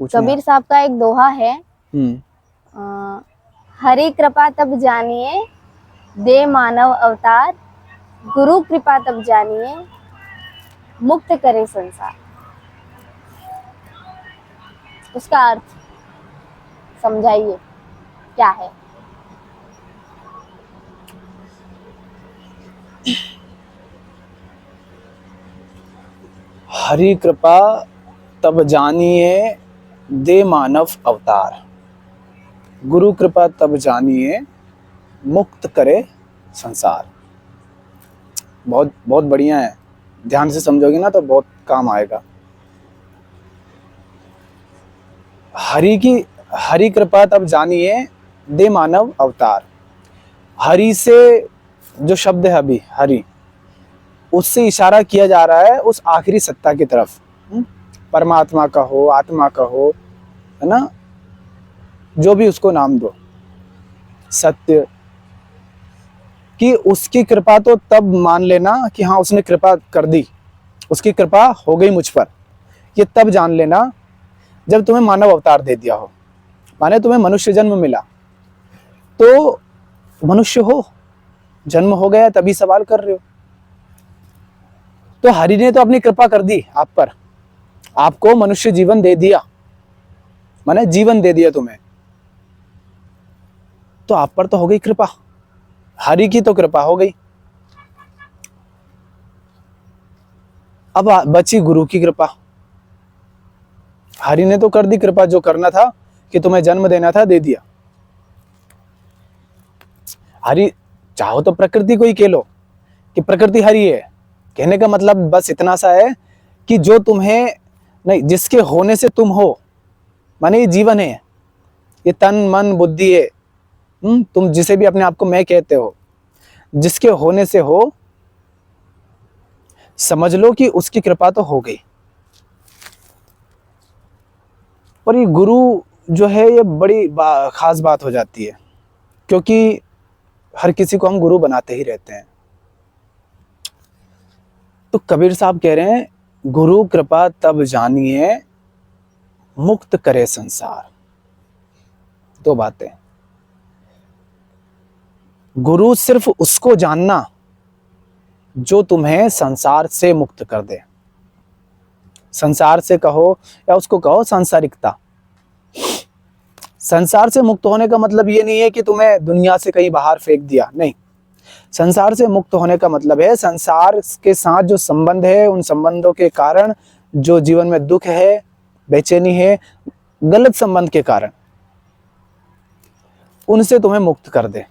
कबीर साहब का एक दोहा है, हम्म। हरि कृपा तब जानिए दे मानव अवतार, गुरु कृपा तब जानिए मुक्त करे संसार। उसका अर्थ समझाइए क्या है? हरि कृपा तब जानिए दे मानव अवतार, गुरु कृपा तब जानिए मुक्त करे संसार। बहुत बहुत बढ़िया है, ध्यान से समझोगे ना तो बहुत काम आएगा। हरि कृपा तब जानिए दे मानव अवतार। हरि से जो शब्द है अभी हरि, उससे इशारा किया जा रहा है उस आखिरी सत्ता की तरफ। परमात्मा का हो, आत्मा का हो, है ना, जो भी उसको नाम दो, सत्य कि उसकी कृपा तो तब मान लेना कि हाँ उसने कृपा कर दी, उसकी कृपा हो गई मुझ पर, ये तब जान लेना जब तुम्हें मानव अवतार दे दिया हो। माने तुम्हें मनुष्य जन्म मिला, तो मनुष्य हो, जन्म हो गया तभी सवाल कर रहे हो। तो हरि ने तो अपनी कृपा कर दी आप पर, आपको मनुष्य जीवन दे दिया, माने जीवन दे दिया तुम्हें, तो आप पर तो हो गई कृपा, हरि की तो कृपा हो गई। अब बची गुरु की कृपा। हरि ने तो कर दी कृपा, जो करना था कि तुम्हें जन्म देना था दे दिया। हरि, चाहो तो प्रकृति को ही कह लो कि प्रकृति हरि है, कहने का मतलब बस इतना सा है कि जो तुम्हें नहीं, जिसके होने से तुम हो, माने ये जीवन है, ये तन मन बुद्धि है, तुम जिसे भी अपने आप को मैं कहते हो, जिसके होने से हो, समझ लो कि उसकी कृपा तो हो गई। और ये गुरु जो है ये बड़ी खास बात हो जाती है, क्योंकि हर किसी को हम गुरु बनाते ही रहते हैं। तो कबीर साहब कह रहे हैं गुरु कृपा तब जानिए मुक्त करे संसार। दो बातें, गुरु सिर्फ उसको जानना जो तुम्हें संसार से मुक्त कर दे। संसार से कहो या उसको कहो सांसारिकता। संसार से मुक्त होने का मतलब ये नहीं है कि तुम्हें दुनिया से कहीं बाहर फेंक दिया, नहीं। संसार से मुक्त होने का मतलब है संसार के साथ जो संबंध है, उन संबंधों के कारण जो जीवन में दुख है, बेचैनी है, गलत संबंध के कारण, उनसे तुम्हें मुक्त कर दे।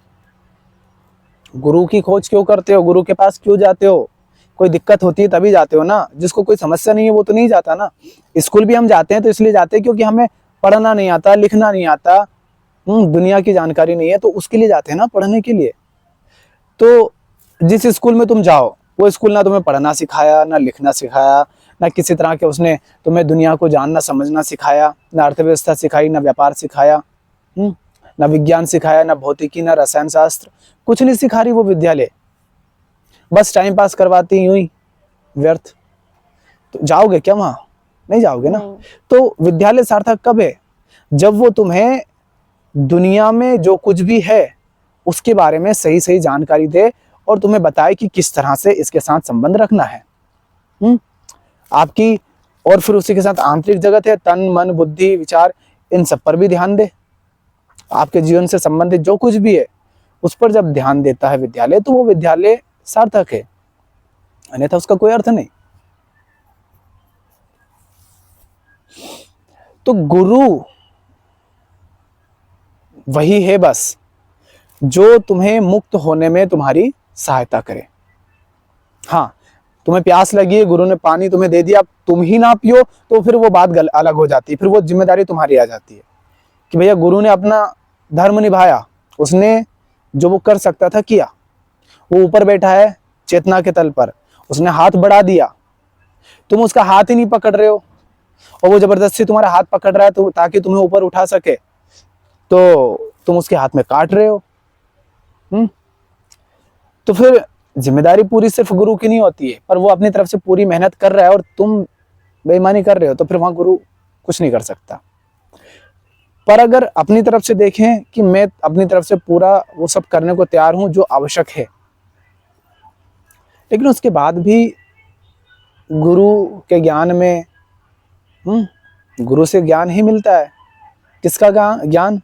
गुरु की खोज क्यों करते हो, गुरु के पास क्यों जाते हो? कोई दिक्कत होती है तभी जाते हो ना। जिसको कोई समस्या नहीं है वो तो नहीं जाता ना। स्कूल भी हम जाते हैं तो इसलिए जाते हैं क्योंकि हमें पढ़ना नहीं आता, लिखना नहीं आता, दुनिया की जानकारी नहीं है, तो उसके लिए जाते हैं ना, पढ़ने के लिए। तो जिस स्कूल में तुम जाओ वो स्कूल ना तुम्हें पढ़ना सिखाया, ना लिखना सिखाया, ना किसी तरह के उसने तुम्हें दुनिया को जानना समझना सिखाया, ना अर्थव्यवस्था सिखाई, ना व्यापार सिखाया, ना विज्ञान सिखाया, ना भौतिकी, ना रसायन शास्त्र, कुछ नहीं सिखा रही वो विद्यालय। बस टाइम पास करवाती यूं ही व्यर्थ। तो जाओगे क्या वहां? नहीं जाओगे ना। तो विद्यालय सार्थक कब है? जब वो तुम्हें दुनिया में जो कुछ भी है उसके बारे में सही सही जानकारी दे और तुम्हें बताए कि किस तरह से इसके साथ संबंध रखना है। आपकी, और फिर उसी के साथ आंतरिक जगत है, तन मन बुद्धि विचार, इन सब पर भी ध्यान दे। आपके जीवन से संबंधित जो कुछ भी है उस पर जब ध्यान देता है विद्यालय, तो वो विद्यालय सार्थक है, अन्यथा उसका कोई अर्थ नहीं। तो गुरु वही है बस जो तुम्हें मुक्त होने में तुम्हारी सहायता करे। हाँ, तुम्हें प्यास लगी है, गुरु ने पानी तुम्हें दे दिया, तुम ही ना पियो तो फिर वो बात अलग हो जाती है, फिर वो जिम्मेदारी तुम्हारी आ जाती है कि भैया गुरु ने अपना धर्म निभाया, उसने जो वो कर सकता था किया। वो ऊपर बैठा है चेतना के तल पर, उसने हाथ बढ़ा दिया, तुम उसका हाथ ही नहीं पकड़ रहे हो और वो जबरदस्ती तुम्हारा हाथ पकड़ रहा है तो ताकि तुम्हें ऊपर उठा सके, तो तुम उसके हाथ में काट रहे हो। तो फिर जिम्मेदारी पूरी सिर्फ गुरु की नहीं होती है, पर वो अपनी तरफ से पूरी मेहनत कर रहा है और तुम बेईमानी कर रहे हो, तो फिर वहां गुरु कुछ नहीं कर सकता। पर अगर अपनी तरफ से देखें कि मैं अपनी तरफ से पूरा वो सब करने को तैयार हूं जो आवश्यक है, लेकिन उसके बाद भी गुरु के ज्ञान में गुरु से ज्ञान ही मिलता है। किसका ज्ञान?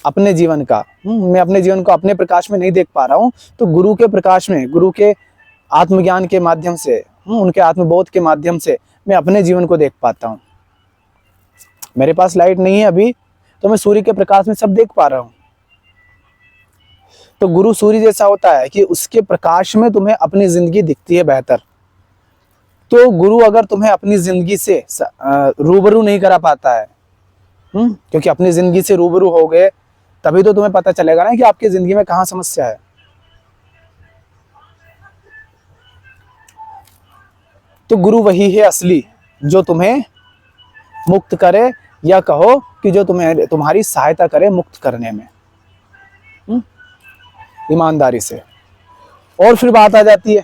अपने जीवन का। मैं अपने जीवन को अपने प्रकाश में नहीं देख पा रहा हूं, तो गुरु के प्रकाश में, गुरु के आत्मज्ञान के माध्यम से, उनके आत्मबोध के माध्यम से मैं अपने जीवन को देख पाता हूं। मेरे पास लाइट नहीं है अभी, तो मैं सूर्य के प्रकाश में सब देख पा रहा हूं। तो गुरु सूर्य जैसा होता है कि उसके प्रकाश में तुम्हें अपनी जिंदगी दिखती है बेहतर। तो गुरु अगर तुम्हें अपनी जिंदगी से रूबरू नहीं करा पाता है, क्योंकि अपनी जिंदगी से रूबरू हो गए तभी तो तुम्हें पता चलेगा ना कि आपकी जिंदगी में कहां समस्या है। तो गुरु वही है असली, जो तुम्हें मुक्त करे, या कहो कि जो तुम्हारी सहायता करे मुक्त करने में, ईमानदारी से। और फिर बात आ जाती है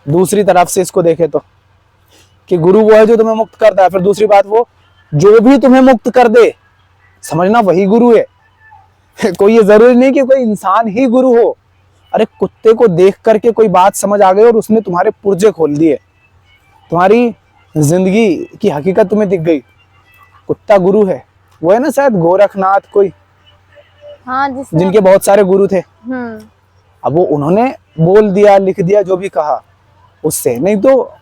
दूसरी तरफ से, इसको देखे तो, कि गुरु वो है जो तुम्हें मुक्त करता है। फिर दूसरी बात, वो जो भी तुम्हें मुक्त कर दे, समझना वही गुरु है। कोई ये जरूरी नहीं कि कोई इंसान ही गुरु हो। अरे कुत्ते को देख करके कोई बात समझ आ गई और उसने तुम्हारे पुर्जे खोल दिए, तुम्हारी जिंदगी की हकीकत तुम्हें दिख गई, कुत्ता गुरु है। वो है ना शायद गोरखनाथ कोई, हाँ, जिनके बहुत सारे गुरु थे। अब वो उन्होंने बोल दिया, लिख दिया, जो भी कहा उससे। नहीं तो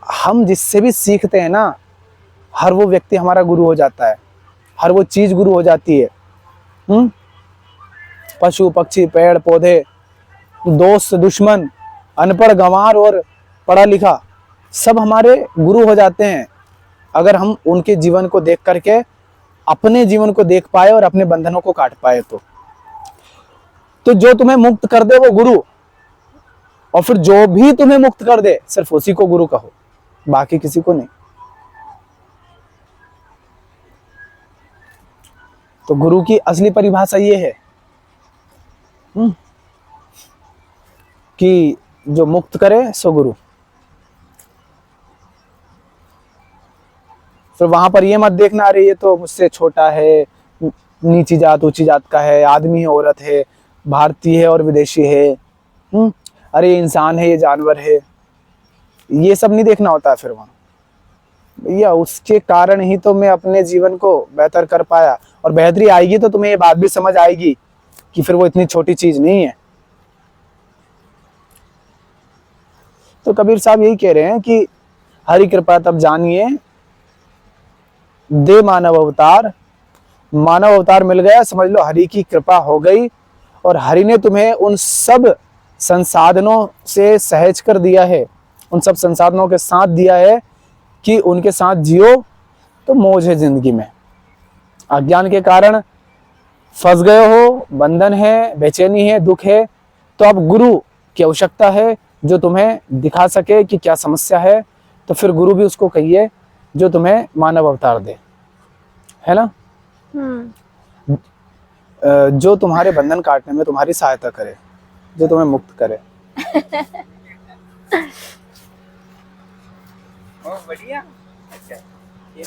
हम जिससे भी सीखते हैं ना, हर वो व्यक्ति हमारा गुरु हो जाता है, हर वो चीज गुरु हो जाती है। पशु पक्षी पेड़ पौधे, दोस्त दुश्मन, अनपढ़ गंवार और पढ़ा लिखा, सब हमारे गुरु हो जाते हैं अगर हम उनके जीवन को देख करके अपने जीवन को देख पाए और अपने बंधनों को काट पाए। तो जो तुम्हें मुक्त कर दे वो गुरु, और फिर जो भी तुम्हें मुक्त कर दे सिर्फ उसी को गुरु कहो, बाकी किसी को नहीं। तो गुरु की असली परिभाषा ये है कि जो मुक्त करे सो गुरु। फिर वहां पर ये मत देखना, अरे ये तो मुझसे छोटा है, नीची जात ऊंची जात का है, आदमी है औरत है, भारतीय है और विदेशी है, अरे ये इंसान है ये जानवर है, ये सब नहीं देखना होता है। फिर वहां भैया उसके कारण ही तो मैं अपने जीवन को बेहतर कर पाया, और बेहतरी आएगी तो तुम्हें ये बात भी समझ आएगी कि फिर वो इतनी छोटी चीज नहीं है। तो कबीर साहब यही कह रहे हैं कि हरि कृपा तब जानिए दे मानव अवतार। मानव अवतार मिल गया, समझ लो हरि की कृपा हो गई, और हरि ने तुम्हें उन सब संसाधनों से सहज कर दिया है, उन सब संसाधनों के साथ दिया है कि उनके साथ जियो तो मौज है जिंदगी में। अज्ञान के कारण फंस गए हो, बंधन है, बेचैनी है, दुख है, तो अब गुरु की आवश्यकता है जो तुम्हें दिखा सके कि क्या समस्या है। तो फिर गुरु भी उसको कहिए जो तुम्हें मानव अवतार दे, है ना, जो तुम्हारे बंधन काटने में तुम्हारी सहायता करे, जो तुम्हें मुक्त करे। बढ़िया। अच्छा, ये